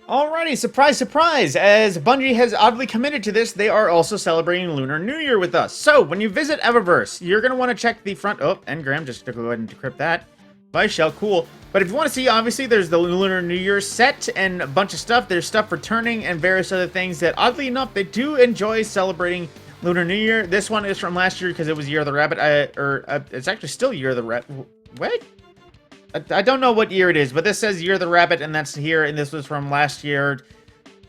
Alrighty, surprise, surprise! As Bungie has oddly committed to this, they are also celebrating Lunar New Year with us. So, when you visit Eververse, you're going to want to check the front... Oh, engram, just to go ahead and decrypt that. By shell, cool. But if you want to see, obviously, there's the Lunar New Year set and a bunch of stuff. There's stuff for turning and various other things that, oddly enough, they do enjoy celebrating Lunar New Year. This one is from last year because it was Year of the Rabbit. It's actually still Year of the Rabbit. What? I don't know what year it is, but this says Year of the Rabbit, and that's here, and this was from last year.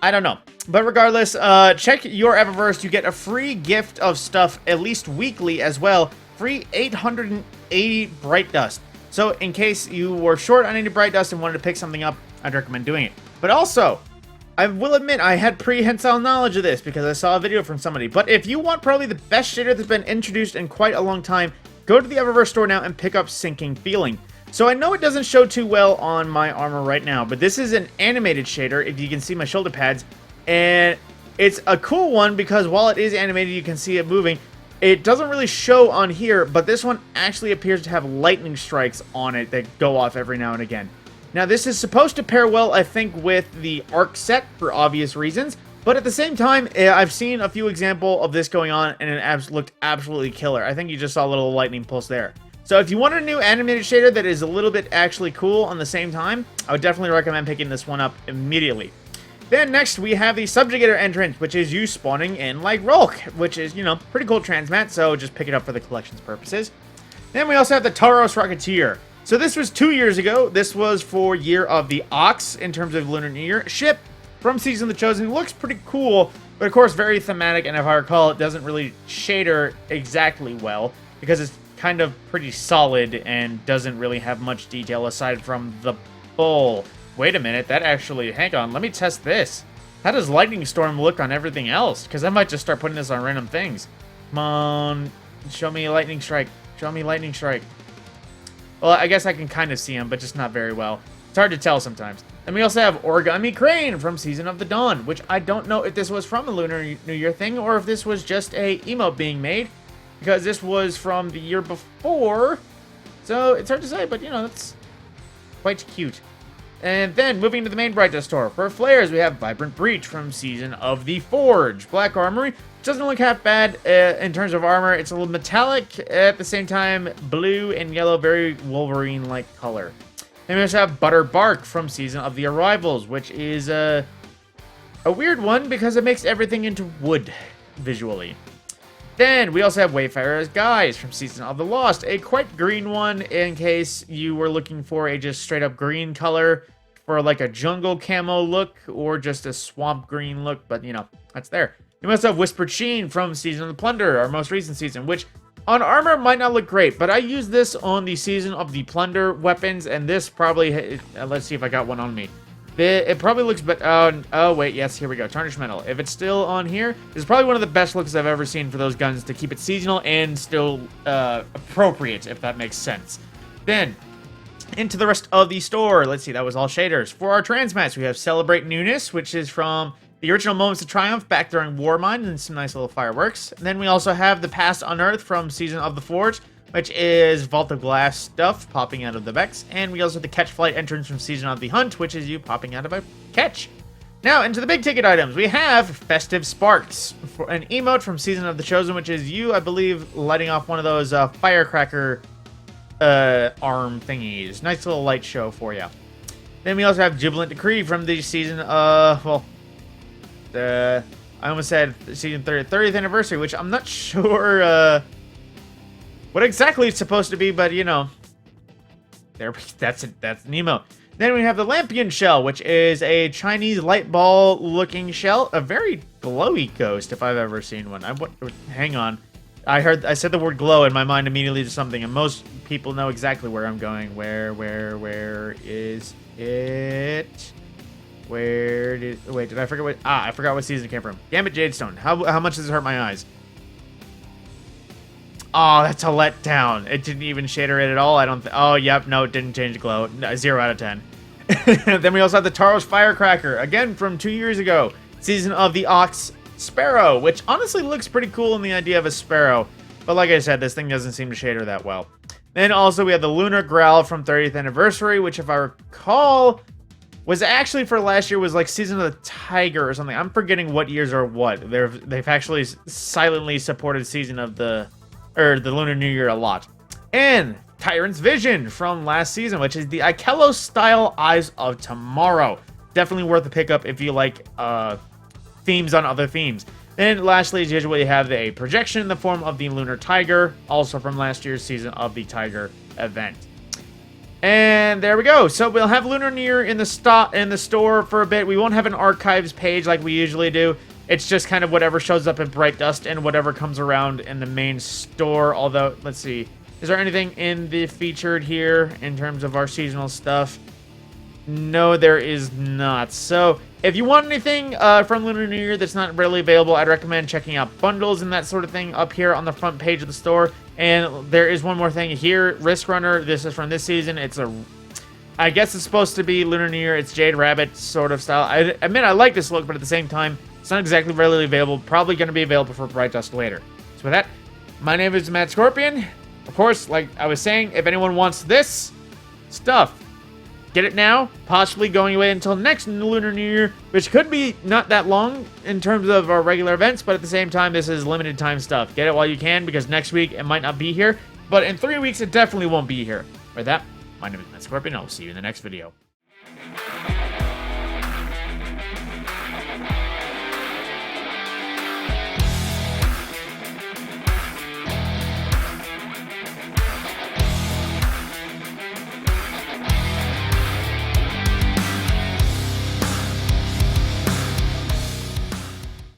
I don't know. But regardless, check your Eververse. You get a free gift of stuff, at least weekly as well. Free 880 Bright Dust. So, in case you were short on any Bright Dust and wanted to pick something up, I'd recommend doing it. But also, I will admit, I had prehensile knowledge of this because I saw a video from somebody. But if you want probably the best shader that's been introduced in quite a long time, go to the Eververse store now and pick up Sinking Feeling. So I know it doesn't show too well on my armor right now, but this is an animated shader, if you can see my shoulder pads, and it's a cool one because while it is animated, you can see it moving. It doesn't really show on here, but this one actually appears to have lightning strikes on it that go off every now and again. Now this is supposed to pair well, I think, with the arc set for obvious reasons, but at the same time, I've seen a few examples of this going on, and it looked absolutely killer. I think you just saw a little lightning pulse there. So if you want a new animated shader that is a little bit actually cool on the same time, I would definitely recommend picking this one up immediately. Then next we have the Subjugator entrant, which is you spawning in like Rolk, which is, you know, pretty cool transmat, so just pick it up for the collections purposes. Then we also have the Tauros Rocketeer. So this was 2 years ago. This was for Year of the Ox in terms of Lunar New Year. Ship from Season of the Chosen. It looks pretty cool, but of course very thematic, and if I recall, it doesn't really shader exactly well because it's kind of pretty solid and doesn't really have much detail aside from the bowl. Wait a minute, that actually... Hang on, let me test this. How does Lightning Storm look on everything else? Because I might just start putting this on random things. Come on, show me Lightning Strike. Show me Lightning Strike. Well, I guess I can kind of see him, but just not very well. It's hard to tell sometimes. And we also have Origami Crane from Season of the Dawn, which I don't know if this was from a Lunar New Year thing or if this was just a emote being made. Because this was from the year before, so it's hard to say, but, you know, that's quite cute. And then, moving to the main Bright Dust store, for flares, we have Vibrant Breach from Season of the Forge. Black Armory doesn't look half bad in terms of armor. It's a little metallic, at the same time, blue and yellow, very Wolverine-like color. Then we also have Butter Bark from Season of the Arrivals, which is a weird one because it makes everything into wood, visually. Then, we also have Wayfarer's Guise from Season of the Lost, a quite green one in case you were looking for a just straight up green color for like a jungle camo look or just a swamp green look, but you know, that's there. You also have Whispered Sheen from Season of the Plunder, our most recent season, which on armor might not look great, but I used this on the Season of the Plunder weapons, and this probably, let's see if I got one on me. It probably looks better. Oh, wait. Yes, here we go. Tarnished Metal. If it's still on here, it's probably one of the best looks I've ever seen for those guns to keep it seasonal and still appropriate, if that makes sense. Then, into the rest of the store. Let's see. That was all shaders. For our transmats, we have Celebrate Newness, which is from the original Moments of Triumph back during Warmind, and some nice little fireworks. And then we also have the Past Unearthed from Season of the Forge, which is Vault of Glass stuff popping out of the Vex. And we also have the Catch Flight entrance from Season of the Hunt, which is you popping out of a catch. Now, into the big ticket items. We have Festive Sparks, for an emote from Season of the Chosen, which is you, I believe, lighting off one of those firecracker arm thingies. Nice little light show for you. Then we also have Jubilant Decree from the season, I almost said Season 30th Anniversary, which I'm not sure, what exactly it's supposed to be, but you know, that's it. That's Nemo. Then we have the Lampion Shell, which is a Chinese light ball looking shell, a very glowy ghost if I've ever seen one. Hang on, I said the word glow and my mind immediately did something, and most people know exactly where I'm going. Where is it? Wait, did I forget what? I forgot what season it came from. Gambit Jadestone. How much does it hurt my eyes? Oh, that's a letdown. It didn't even shader it at all. Oh, yep. No, it didn't change the glow. No, 0 out of 10. Then we also have the Tauros Firecracker, again from 2 years ago. Season of the Ox Sparrow, which honestly looks pretty cool in the idea of a sparrow. But like I said, this thing doesn't seem to shader that well. Then also we have the Lunar Growl from 30th Anniversary, which if I recall was actually for last year was like Season of the Tiger or something. I'm forgetting what years are what. They've actually silently supported Season of the Lunar New Year a lot. And Tyrant's Vision from last season, which is the Ikelos style Eyes of Tomorrow. Definitely worth a pickup if you like themes on other themes. And lastly, as usual, you have a projection in the form of the Lunar Tiger, also from last year's Season of the Tiger event. And there we go. So we'll have Lunar New Year in the store for a bit. We won't have an archives page like we usually do. It's just kind of whatever shows up in Bright Dust and whatever comes around in the main store. Although, let's see. Is there anything in the featured here in terms of our seasonal stuff? No, there is not. So if you want anything from Lunar New Year that's not readily available, I'd recommend checking out bundles and that sort of thing up here on the front page of the store. And there is one more thing here. Risk Runner, this is from this season. I guess it's supposed to be Lunar New Year. It's Jade Rabbit sort of style. I admit I like this look, but at the same time, it's not exactly readily available. Probably going to be available for Bright Dust later. So with that, my name is Matt Scorpion. Of course, like I was saying, if anyone wants this stuff, get it now, possibly going away until next Lunar New Year, which could be not that long in terms of our regular events, but at the same time, this is limited time stuff. Get it while you can, because next week it might not be here, but in 3 weeks it definitely won't be here. With that, my name is Matt Scorpion, and I'll see you in the next video.